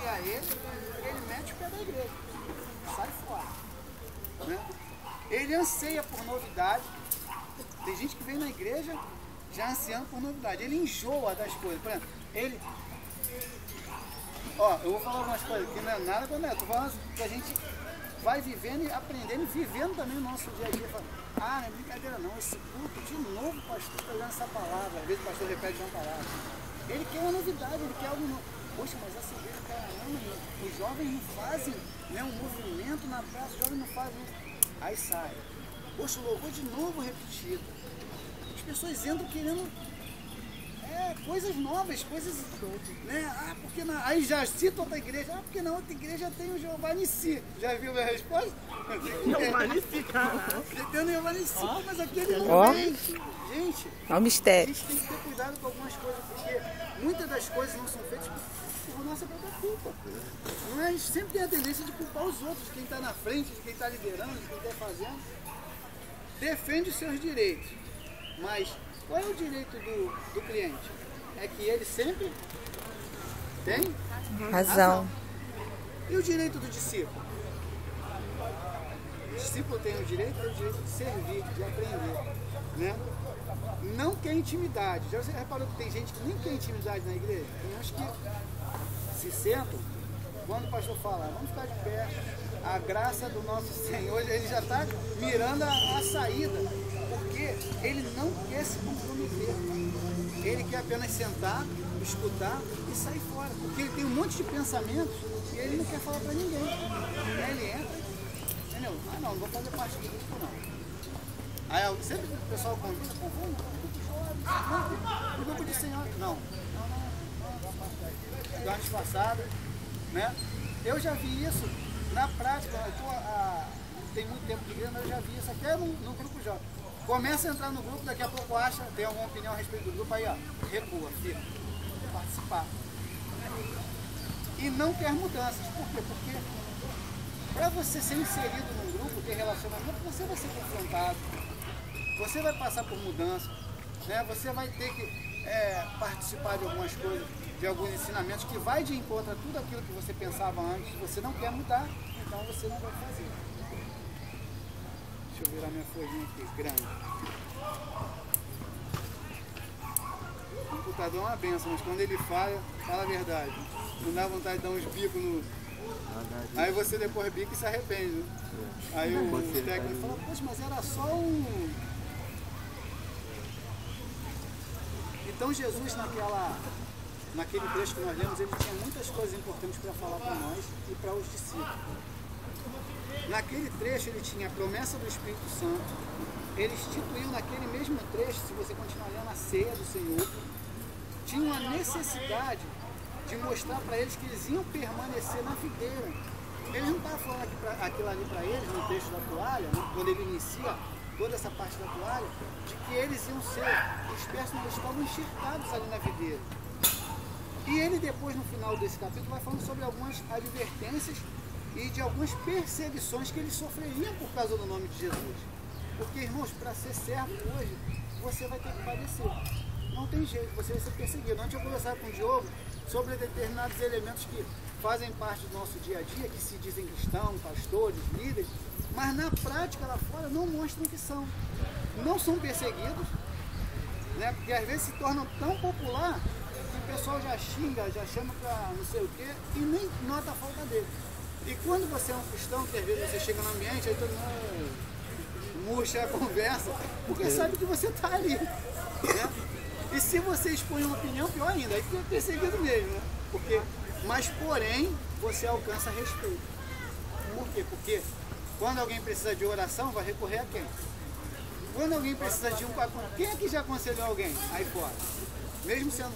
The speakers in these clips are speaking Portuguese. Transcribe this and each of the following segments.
apoiar ele mete o pé da igreja, sai fora. Né? Ele anseia por novidade. Tem gente que vem na igreja já ansiando por novidade. Ele enjoa das coisas. Por exemplo, ele... Ó, eu vou falar algumas coisas que não é nada quando é. Tô falando que a gente vai vivendo e aprendendo e vivendo também o nosso dia a dia. Fala, não é brincadeira não, esse culto, de novo o pastor pegando essa palavra. Às vezes o pastor repete uma palavra. Ele quer uma novidade, ele quer algo novo. Poxa, mas essa igreja, caramba, os jovens não fazem, né, um movimento na praça, os jovens não fazem isso. Aí sai. Poxa, o louvor de novo repetido. As pessoas entram querendo coisas novas, coisas, né? Porque aí já cita outra igreja. Porque na outra igreja tem o Jeová Nissi. Já viu a minha resposta? Jeová Nissi, tem o Jeová Nissi, mas aquele não vem. Gente, o mistério. A gente tem que ter cuidado com algumas coisas, porque muitas das coisas não são feitas por nossa própria culpa. Não é? A gente sempre tem a tendência de culpar os outros, de quem está na frente, de quem está liderando, de quem está fazendo. Defende os seus direitos, mas qual é o direito do cliente? É que ele sempre tem Razão. E o direito do discípulo? O discípulo tem o direito de servir, de aprender, né? Não quer intimidade. Já você reparou que tem gente que nem quer intimidade na igreja? Tem uns que se sentam, quando o pastor fala, vamos ficar de pé, a graça do nosso Senhor, ele já está mirando a saída, porque ele não quer se comprometer. Ele quer apenas sentar, escutar e sair fora, porque ele tem um monte de pensamentos e ele não quer falar para ninguém. Aí ele entra, entendeu? Não vou fazer parte do grupo não. Aí sempre o pessoal convida, o grupo de senhor. Não. Dá uma disfarçada, né? Eu já vi isso na prática, tem muito tempo de igreja, mas eu já vi isso até no grupo jovem. Começa a entrar no grupo, daqui a pouco acha, tem alguma opinião a respeito do grupo, aí recua, fica, participar. E não quer mudanças. Por quê? Porque para você ser inserido num grupo, ter relacionamento, você vai ser confrontado, você vai passar por mudanças, né? Você vai ter que participar de algumas coisas, de alguns ensinamentos que vai de encontro a tudo aquilo que você pensava antes. Você não quer mudar, então você não vai fazer. Deixa eu virar minha folhinha aqui, grande. O computador é uma benção, mas quando ele fala a verdade. Não dá vontade de dar uns bicos no... Aí você depois bica e se arrepende, né? Aí o técnico fala, poxa, mas era só um... Então Jesus naquele trecho que nós lemos, ele tinha muitas coisas importantes para falar para nós e para os discípulos. Naquele trecho ele tinha a promessa do Espírito Santo, ele instituiu naquele mesmo trecho, se você continuar lendo a ceia do Senhor, tinha uma necessidade de mostrar para eles que eles iam permanecer na videira. Ele não estava falando aquilo ali para eles, no trecho da toalha, né, quando ele inicia toda essa parte da toalha, de que eles iam ser dispersos, mas eles estavam enxertados ali na videira. E ele depois, no final desse capítulo, vai falando sobre algumas advertências e de algumas perseguições que eles sofreriam por causa do nome de Jesus. Porque, irmãos, para ser servo hoje, você vai ter que padecer. Não tem jeito, você vai ser perseguido. Ontem eu conversava com o Diogo sobre determinados elementos que fazem parte do nosso dia a dia, que se dizem cristãos, pastores, líderes, mas na prática lá fora não mostram que são. Não são perseguidos, né? Porque às vezes se tornam tão popular que o pessoal já xinga, já chama para não sei o quê e nem nota a falta dele. E quando você é um cristão, que às vezes você chega no ambiente, aí todo mundo murcha a conversa, porque sabe que você está ali, né? E se você expõe uma opinião, pior ainda, aí fica perseguido mesmo, né? Mas porém, você alcança respeito. Por quê? Porque quando alguém precisa de oração, vai recorrer a quem? Quando alguém precisa de quem é que já aconselhou alguém aí fora? Mesmo sendo...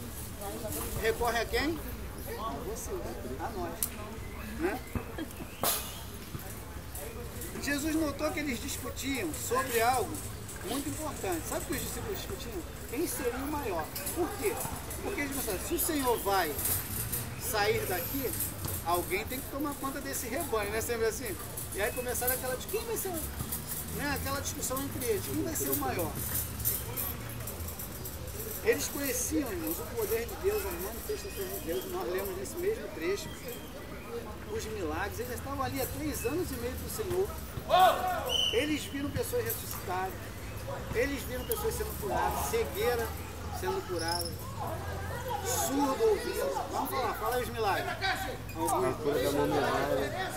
Recorre a quem? A você, a nós, né? Jesus notou que eles discutiam sobre algo muito importante. Sabe o que os discípulos discutiam? Quem seria o maior? Por quê? Porque eles pensaram, se o Senhor vai sair daqui, alguém tem que tomar conta desse rebanho, né? Sempre assim. E aí começaram aquela discussão, quem vai ser, né? Aquela discussão entre eles, quem vai ser o maior? Eles conheciam, irmãos, o poder de Deus, a manifestação de Deus. Nós lemos nesse mesmo trecho de milagres, eles estavam ali há 3 anos e meio com o Senhor. Eles viram pessoas ressuscitarem, eles viram pessoas sendo curadas, cegueira sendo curada, surdo ouvindo. Vamos falar, fala aí os milagres. A cura da momiada.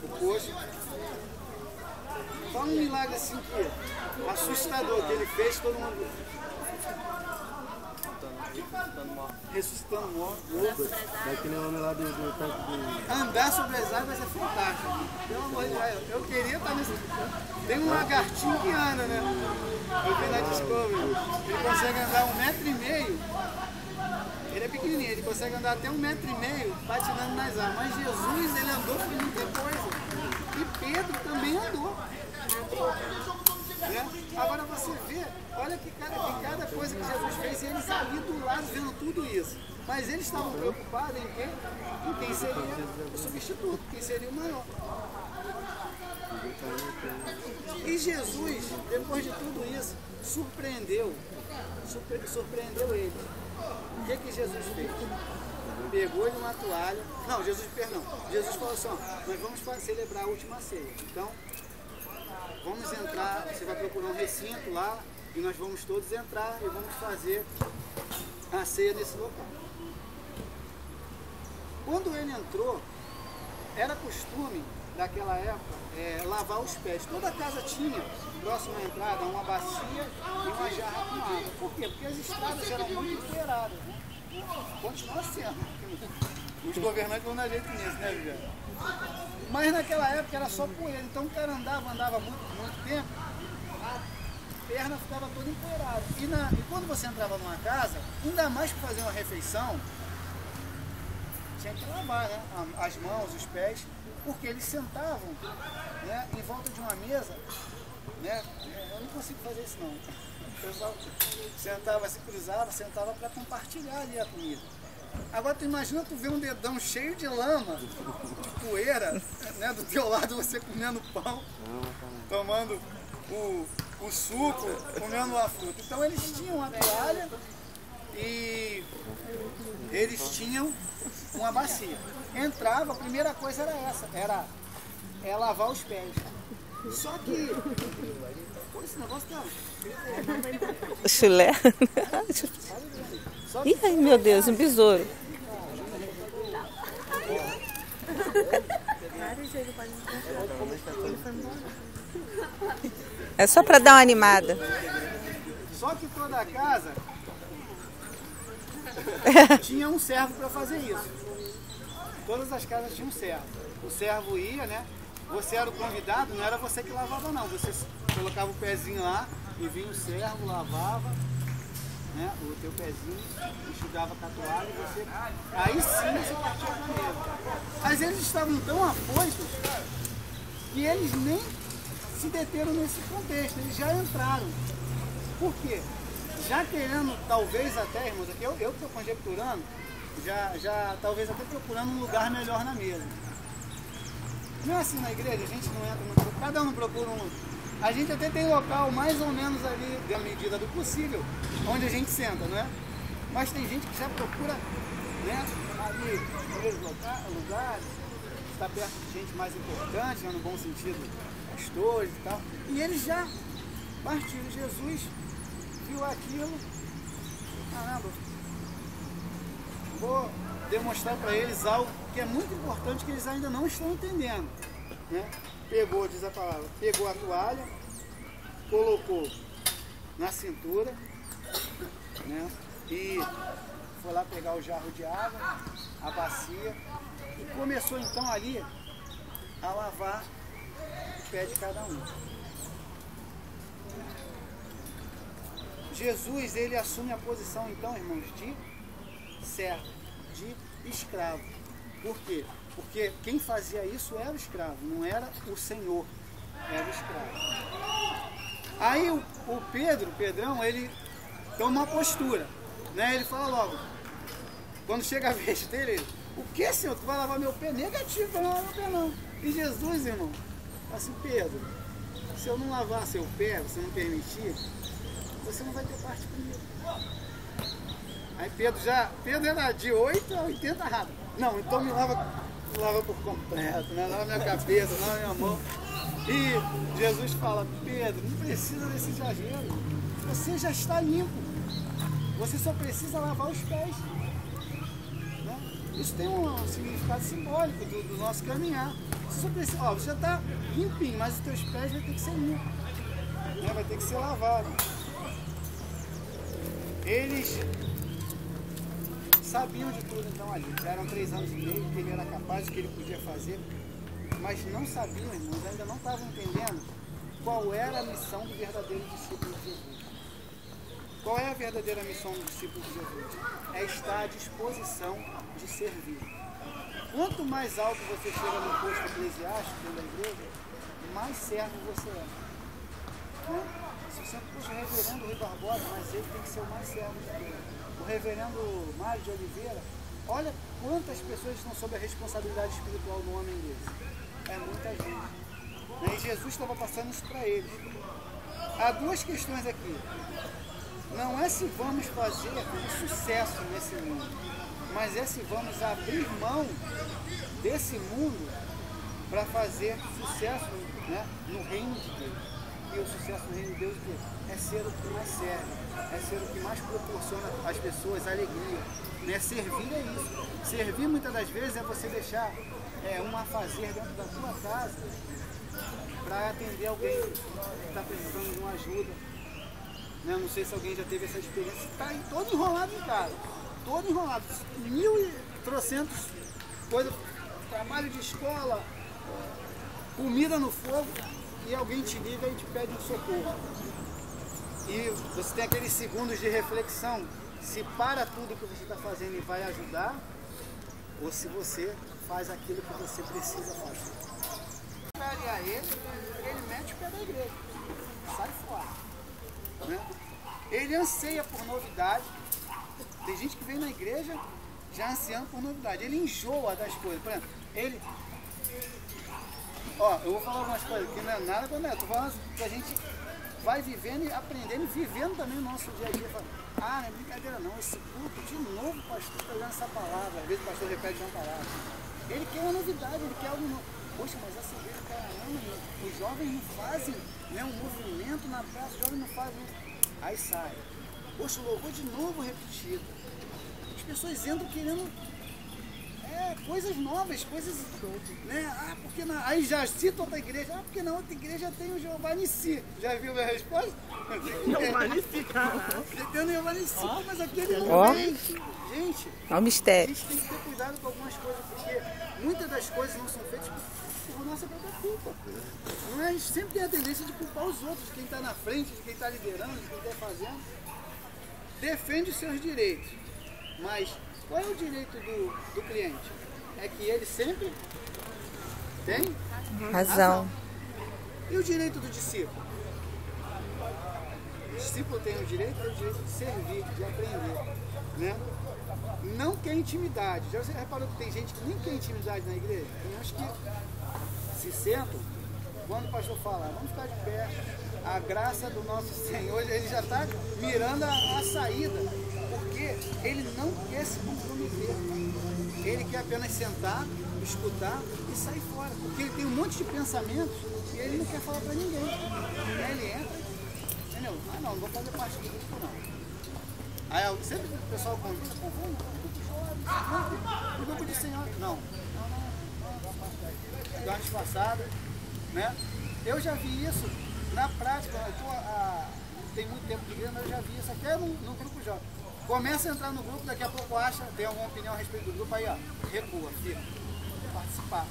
O coxo. Fala um milagre assim que assustador que ele fez, todo mundo ressuscitando morto. Daquele homem lá do tanque de... Andar sobre as águas é fantástico. Pelo amor de Deus, eu queria estar nesse. Tem um lagartinho que anda, né? Eu vi na Discovery. Ele consegue andar 1,5 m. Ele é pequenininho, ele consegue andar até 1,5 m patinando nas águas. Mas Jesus, ele andou por muita coisa. E Pedro também andou. Né? Agora você vê, olha que cada coisa que Jesus fez, e eles ali do lado vendo tudo isso. Mas eles estavam preocupados em quem seria o substituto, quem seria o maior. E Jesus, depois de tudo isso, surpreendeu ele. O que Jesus fez? Pegou-lhe uma toalha. Não, Jesus falou assim, ó, nós vamos celebrar a última ceia. Então, vamos entrar, você vai procurar um recinto lá, e nós vamos todos entrar e vamos fazer a ceia nesse local. Quando ele entrou, era costume daquela época lavar os pés. Toda a casa tinha, próximo à entrada, uma bacia e uma jarra com água. Por quê? Porque as estradas eram muito empoeiradas, né? Continua sendo. Os governantes vão dar jeito nisso, né, Viviane? Mas naquela época era só poeira, então o cara andava muito tempo, a perna ficava toda empoeirada. E quando você entrava numa casa, ainda mais para fazer uma refeição, tinha que lavar, né? As mãos, os pés, porque eles sentavam, né, em volta de uma mesa, né? Eu não consigo fazer isso não. O pessoal sentava, se cruzava, sentava para compartilhar ali a comida. Agora tu imagina tu ver um dedão cheio de lama, de poeira, né, do teu lado, você comendo pão, tomando o suco, comendo a fruta. Então eles tinham a toalha e eles tinham uma bacia. Entrava, a primeira coisa era essa, era lavar os pés. Só que esse negócio tá... Chulé. Ih, ai, meu Deus, um besouro. É só para dar uma animada. Só que toda a casa tinha um servo para fazer isso. Todas as casas tinham um servo. O servo ia, né? Você era o convidado, não era você que lavava não. Você colocava o pezinho lá e vinha o servo, lavava, né, o teu pezinho, enxugava com a toalha e você... Aí sim você partia da mesa. Mas eles estavam tão afoitos que eles nem se deteram nesse contexto, eles já entraram. Por quê? Já querendo, talvez até, irmãos, eu que estou conjecturando, já talvez até procurando um lugar melhor na mesa. Não é assim na igreja, a gente não entra no... Cada um procura um... A gente até tem local mais ou menos ali, da medida do possível, onde a gente senta, não é? Mas tem gente que já procura, né, ali, primeiros lugares, está perto de gente mais importante, né, no bom sentido, pastores e tal. E eles já partiram. Jesus viu aquilo, caramba, vou demonstrar para eles algo que é muito importante, que eles ainda não estão entendendo, né? Pegou, diz a palavra, pegou a toalha, colocou na cintura, né? E foi lá pegar o jarro de água, a bacia, e começou então ali a lavar o pé de cada um. Jesus, ele assume a posição então, irmãos, de servo, de escravo. Por quê? Porque quem fazia isso era o escravo, não era o Senhor, era o escravo. Aí o Pedrão, ele toma uma postura, né? Ele fala logo, quando chega a vez dele, ele, o que, Senhor? Tu vai lavar meu pé? Negativo, não lavar meu pé não. E Jesus, irmão, fala assim, Pedro, se eu não lavar seu pé, você não permitir, você não vai ter parte comigo. Aí Pedro era de 8 a 80 rápido. Não, então me lava por completo, né? Lava minha cabeça, lava minha mão. E Jesus fala, Pedro, não precisa desse exagero. Você já está limpo. Você só precisa lavar os pés. Né? Isso tem um significado simbólico do nosso caminhar. Você só precisa, você já está limpinho, mas os teus pés vão ter que ser limpos. Né? Vai ter que ser lavado. Eles sabiam de tudo então ali. Já eram 3 anos e meio, que ele era capaz, do que ele podia fazer. Mas não sabiam, irmãos, ainda não estavam entendendo qual era a missão do verdadeiro discípulo de Jesus. Qual é a verdadeira missão do discípulo de Jesus? É estar à disposição de servir. Quanto mais alto você chega no posto eclesiástico dentro da igreja, mais servo você é. Né? Se você puxa o reverendo Rui Barbosa, mas ele tem que ser o mais servo de Deus. O reverendo Mário de Oliveira, olha quantas pessoas estão sob a responsabilidade espiritual do homem desse. É muita gente. E Jesus estava passando isso para eles. Há 2 questões aqui. Não é se vamos fazer um sucesso nesse mundo, mas é se vamos abrir mão desse mundo para fazer sucesso, né, no reino de Deus. E o sucesso no reino de Deus é ser o que mais serve, é ser o que mais proporciona às pessoas alegria. Né? Servir é isso. Servir muitas das vezes é você deixar um afazer dentro da sua casa para atender alguém que está precisando de uma ajuda. Né? Não sei se alguém já teve essa experiência. Está todo enrolado em casa, todo enrolado, 1.300 coisas, trabalho de escola, comida no fogo, e alguém te liga e te pede um socorro. E você tem aqueles segundos de reflexão, se para tudo que você está fazendo e vai ajudar, ou se você faz aquilo que você precisa fazer. Espere a ele mete o pé da igreja, sai fora. Né? Ele anseia por novidade. Tem gente que vem na igreja já ansiando por novidade. Ele enjoa das coisas. Por exemplo, eu vou falar algumas coisas que não é nada quando eu tô falando que a gente vai vivendo e aprendendo e vivendo também o nosso dia a dia. Fala, não é brincadeira não, esse culto de novo o pastor está dando essa palavra. Às vezes o pastor repete uma palavra. Ele quer uma novidade, ele quer algo novo. Poxa, mas essa igreja, caramba, os jovens não fazem, né, um movimento na praça, os jovens não fazem. Aí sai. Poxa, o louvor de novo repetido. As pessoas entram querendo coisas novas, coisas, né? Porque aí já cita outra igreja. Porque na outra igreja tem o Jeová Nissi. Já viu a minha resposta? Jeová Nissi, cara. Tem o Jeová Nissi, mas aquele não vem. Gente, é um mistério. A gente tem que ter cuidado com algumas coisas, porque muitas das coisas não são feitas por nossa própria culpa. Não é? A gente sempre tem a tendência de culpar os outros, de quem está na frente, de quem está liderando, de quem está fazendo. Defende os seus direitos, mas qual é o direito do cliente? É que ele sempre tem razão. E o direito do discípulo? O discípulo tem o direito de servir, de aprender. Né? Não quer intimidade. Já você reparou que tem gente que nem quer intimidade na igreja? Tem uns que se sentam, quando o pastor fala, vamos ficar de pé, a graça do nosso Senhor, ele já está mirando a saída, porque ele não quer se comprometer. Ele quer apenas sentar, escutar e sair fora, porque ele tem um monte de pensamentos e ele não quer falar para ninguém. Aí ele entra, entendeu? Não vou fazer parte do grupo não. Aí sempre o pessoal convida, o grupo de senhora. Não. Dá uma disfarçada, né? Eu já vi isso na prática, tem muito tempo de igreja, mas eu já vi isso até no grupo jovem. Começa a entrar no grupo, daqui a pouco acha, tem alguma opinião a respeito do grupo, aí recua, fica, participar.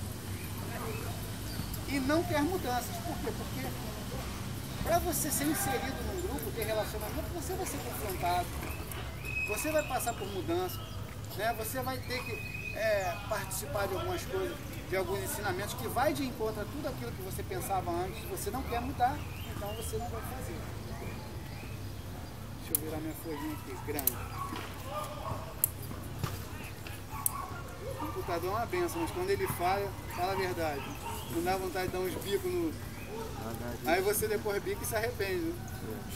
E não quer mudanças. Por quê? Porque para você ser inserido num grupo, ter relacionamento, você vai ser confrontado, você vai passar por mudança, né? Você vai ter que participar de algumas coisas, de alguns ensinamentos que vai de encontro a tudo aquilo que você pensava antes. Você não quer mudar, então você não vai fazer. Deixa eu virar minha folhinha aqui, grande. O computador é uma benção, mas quando ele fala a verdade. Não dá vontade de dar uns bicos no... Aí você depois bica e se arrepende. Né?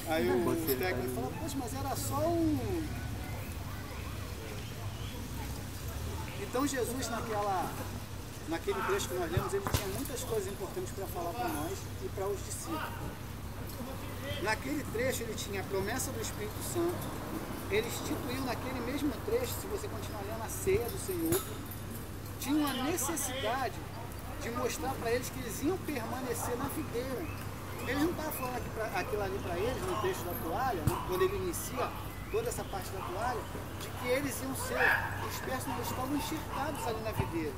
Aí o técnico fala, poxa, mas era só um Então Jesus, naquele trecho que nós lemos, ele tinha muitas coisas importantes para falar para nós e para os discípulos. Naquele trecho ele tinha a promessa do Espírito Santo, ele instituiu naquele mesmo trecho, se você continuar lendo a ceia do Senhor, tinha uma necessidade de mostrar para eles que eles iam permanecer na videira. Ele não estava falando aquilo ali para eles, no trecho da toalha, né, quando ele inicia toda essa parte da toalha, de que eles iam ser dispersos, eles estavam enxertados ali na videira.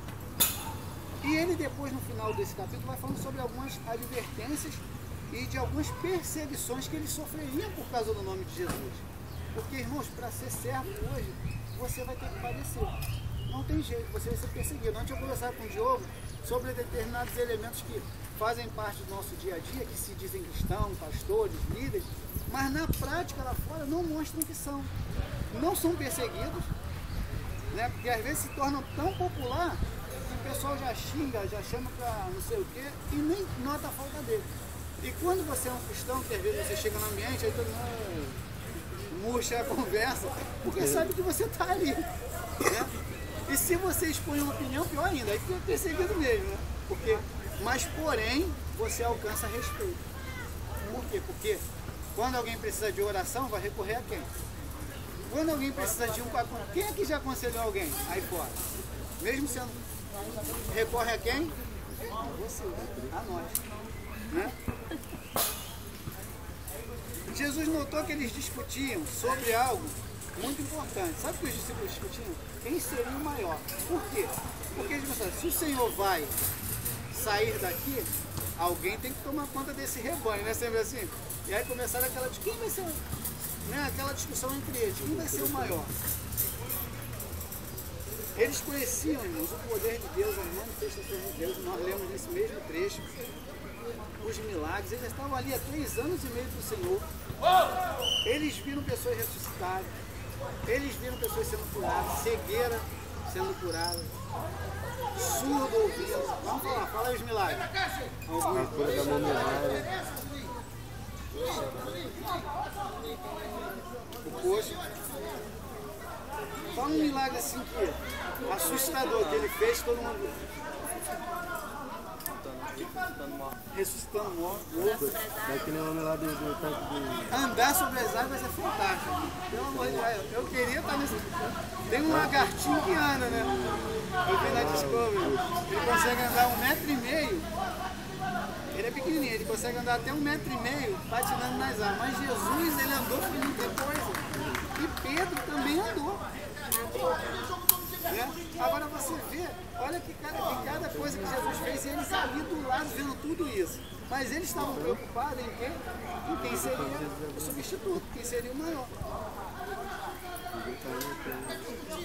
E ele depois, no final desse capítulo, vai falando sobre algumas advertências e de algumas perseguições que eles sofreriam por causa do nome de Jesus. Porque, irmãos, para ser servo hoje, você vai ter que padecer. Não tem jeito, você vai ser perseguido. Antes eu conversava com o Diogo sobre determinados elementos que fazem parte do nosso dia a dia, que se dizem cristãos, pastores, líderes, mas na prática lá fora não mostram que são. Não são perseguidos, né? Porque às vezes se tornam tão popular que o pessoal já xinga, já chama para não sei o quê e nem nota a falta dele. E quando você é um cristão, que às vezes você chega no ambiente, aí todo mundo murcha a conversa, porque sabe que você está ali, né? E se você expõe uma opinião, pior ainda, aí fica perseguido mesmo, né? Mas porém, você alcança respeito. Por quê? Porque quando alguém precisa de oração, vai recorrer a quem? Quando alguém precisa de quem é que já aconselhou alguém aí fora? Mesmo sendo, recorre a quem? A você, a nós, né? Jesus notou que eles discutiam sobre algo muito importante. Sabe o que os discípulos discutiam? Quem seria o maior? Por quê? Porque eles pensaram, se o Senhor vai sair daqui, alguém tem que tomar conta desse rebanho, né? Sempre assim. E aí começaram aquela de quem vai ser, né? Aquela discussão entre eles, quem vai ser o maior? Eles conheciam, irmãos, o poder de Deus, as manifestações de Deus. Nós lemos nesse mesmo trecho os milagres. Eles estavam ali há 3 anos e meio do Senhor. Eles viram pessoas ressuscitarem, eles viram pessoas sendo curadas, cegueira sendo curada, surdo ouvindo. Vamos falar, fala aí os milagres. A cura da momiária. O coxo. Fala um milagre assim que assustador que ele fez, todo mundo ressuscitando morto. Daquele homem lá do tanque de... Andar sobre as águas é fantástico. Pelo amor de Deus, eu queria estar nesse. Tem um lagartinho que anda, né? Eu vi na Discovery. Ele consegue andar 1,5 m. Ele é pequenininho, ele consegue andar até 1,5 m patinando nas águas. Mas Jesus, ele andou por muita coisa. E Pedro também andou. Né? Agora você vê, olha que cada coisa que Jesus fez, e eles ali do lado vendo tudo isso. Mas eles estavam preocupados em quem? Em quem seria o substituto, quem seria o maior.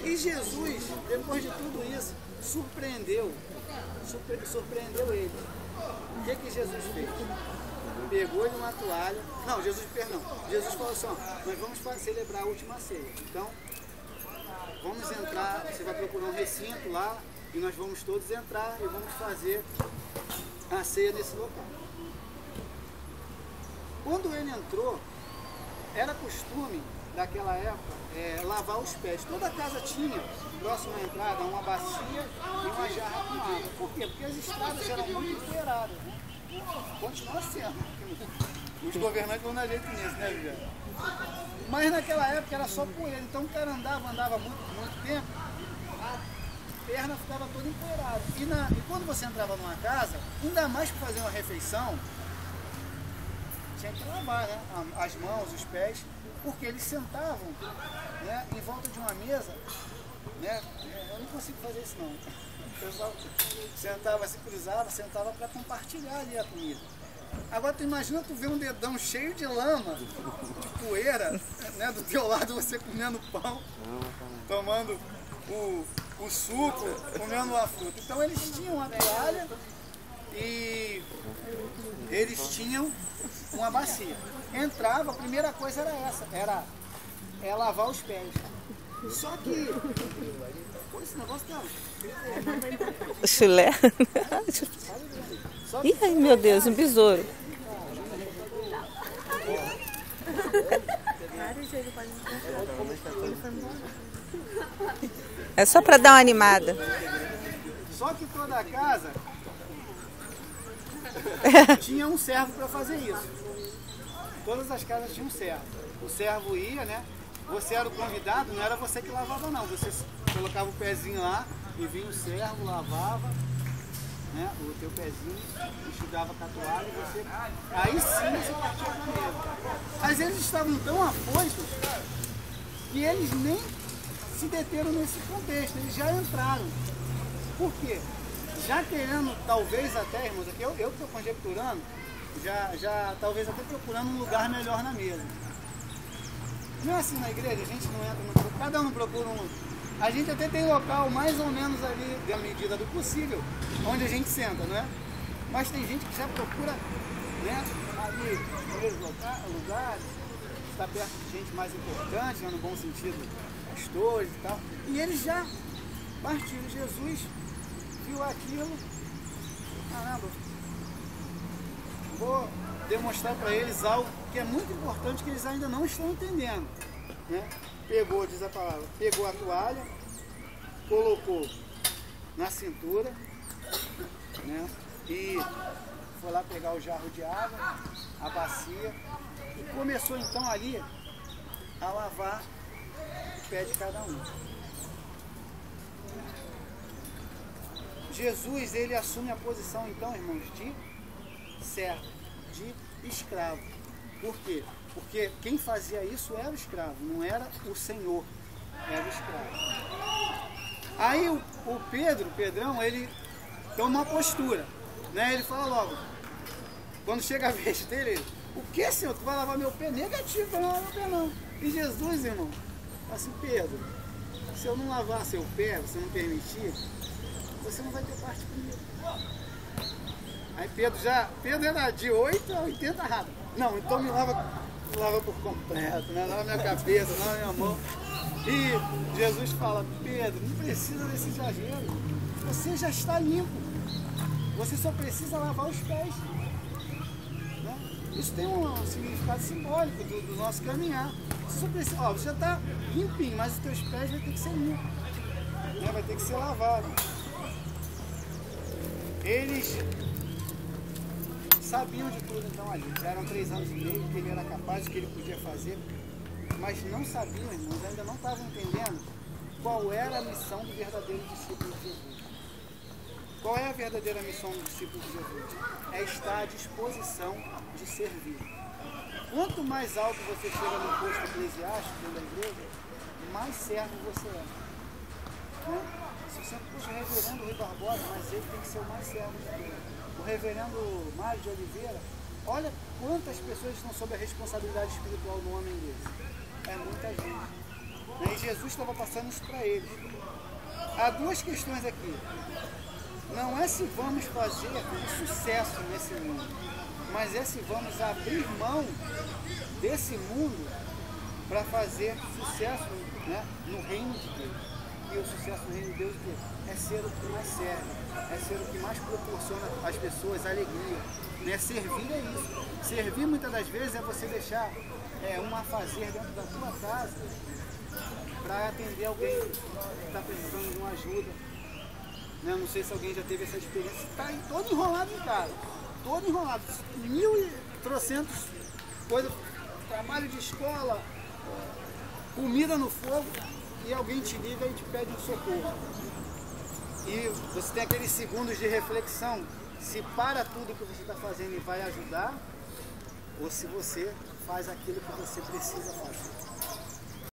E Jesus, depois de tudo isso, surpreendeu ele. O que Jesus fez? Pegou-lhe uma toalha. Não, Jesus falou assim, ó, nós vamos celebrar a última ceia. Então, vamos entrar, você vai procurar um recinto lá e nós vamos todos entrar e vamos fazer a ceia nesse local. Quando ele entrou, era costume daquela época lavar os pés. Toda casa tinha, próximo à entrada, uma bacia e uma jarra com água. Por quê? Porque as estradas eram muito empoeiradas, né? Continua sendo. Os governantes vão dar jeito nisso, né, Viviane? Mas naquela época era só poeira, então o cara andava muito tempo, a perna ficava toda empoeirada. E quando você entrava numa casa, ainda mais para fazer uma refeição, tinha que lavar, né? As mãos, os pés, porque eles sentavam, né, em volta de uma mesa, né? Eu não consigo fazer isso não. O pessoal sentava, se cruzava, sentava para compartilhar ali a comida. Agora tu imagina tu ver um dedão cheio de lama, de poeira, né, do teu lado, você comendo pão, tomando o suco, comendo a fruta. Então eles tinham a toalha e eles tinham uma bacia. Entrava, a primeira coisa era essa, era lavar os pés. Só que esse negócio tá... Chulé. Ih, ai, meu Deus, um besouro. Vários ele pode me É só para dar uma animada. Só que toda a casa tinha um servo para fazer isso. Todas as casas tinham um servo. O servo ia, né? Você era o convidado, não era você que lavava não. Você colocava o pezinho lá e vinha o servo, lavava, né, o teu pezinho, enxugava com a toalha e você... Aí sim você partia da mesa. Mas eles estavam tão afoitos que eles nem se deteram nesse contexto, eles já entraram. Por quê? Já querendo, talvez até, irmãos, aqui eu estou conjecturando, já talvez até procurando um lugar melhor na mesa. Não é assim na igreja, a gente não entra muito, cada um procura um. A gente até tem local mais ou menos ali, da medida do possível, onde a gente senta, não é? Mas tem gente que já procura, né, ali, primeiros lugares, está perto de gente mais importante, né, no bom sentido, pastores e tal. E eles já partiram. Jesus viu aquilo, caramba, vou demonstrar para eles algo que é muito importante que eles ainda não estão entendendo, né? Pegou, diz a palavra, pegou a toalha, colocou na cintura, né? E foi lá pegar o jarro de água, a bacia, e começou então ali a lavar o pé de cada um. Jesus, ele assume a posição então, irmãos, de servo, de escravo. Por quê? Porque quem fazia isso era o escravo, não era o Senhor, era o escravo. Aí o Pedrão, ele toma uma postura, né? Ele fala logo, quando chega a vez dele, ele, o que, Senhor? Tu vai lavar meu pé? Negativo, vai lavar meu pé não. E Jesus, irmão, fala assim, Pedro, se eu não lavar seu pé, você não permitir, você não vai ter parte comigo. Aí Pedro era de 8 a 80 rápido. Não, então me lava por completo, né? Lava minha cabeça, lava minha mão. E Jesus fala, Pedro, não precisa desse exagero. Você já está limpo. Você só precisa lavar os pés. Né? Isso tem um significado simbólico do nosso caminhar. Você só precisa, ó, você já está limpinho, mas os teus pés vão ter que ser limpos. Né? Vai ter que ser lavado. Eles sabiam de tudo então ali, já eram 3 anos e meio, que ele era capaz, do que ele podia fazer, mas não sabiam, irmãos, ainda não estavam entendendo qual era a missão do verdadeiro discípulo de Jesus. Qual é a verdadeira missão do discípulo de Jesus? É estar à disposição de servir. Quanto mais alto você chega no posto eclesiástico dentro da igreja, mais servo você é. Né? Se você puxa o reverendo Rui Barbosa, mas ele tem que ser o mais servo de Deus. O reverendo Mário de Oliveira, olha quantas pessoas estão sob a responsabilidade espiritual do homem desse. É muita gente. E Jesus estava passando isso para eles. Há 2 questões aqui. Não é se vamos fazer um sucesso nesse mundo, mas é se vamos abrir mão desse mundo para fazer sucesso, né, no reino de Deus. E o sucesso no reino de Deus é ser o que mais serve, é ser o que mais proporciona às pessoas alegria. Né? Servir é isso. Servir muitas das vezes é você deixar um afazer dentro da tua casa para atender alguém que está precisando de uma ajuda. Né? Não sei se alguém já teve essa experiência. Está todo enrolado em casa, todo enrolado, 1.300 coisas, trabalho de escola, comida no fogo, e alguém te liga e te pede um socorro. E você tem aqueles segundos de reflexão, se para tudo que você está fazendo e vai ajudar, ou se você faz aquilo que você precisa fazer.